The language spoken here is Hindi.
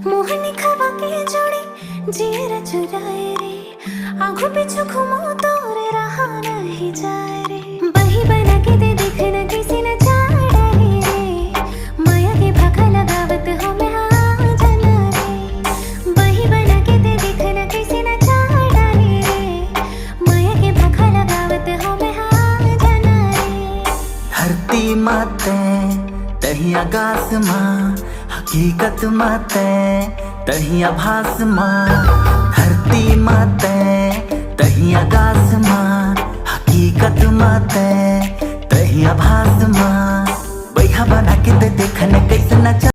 मोहनी खवा के जोड़ी जीरा चुराए रे, आंखों पीछू घूमो तो रे रहा नहीं जाए रे। बही बना के दे देखना किसी न चाड़ाए रे, माया के भागा लगावत हो मैं हाँ जाना रे। बही बना के दे देखना किसी न चाड़ाए रे, माया के भागा लगावत हो मैं हाँ जाना रे। धरती माते तही आकाश माँ, हकीकत माते तही आभास माँ। धरती माते तही आकाश माँ, हकीकत माते तही आभास माँ। बैहा बना के दे देखने कैसे नचा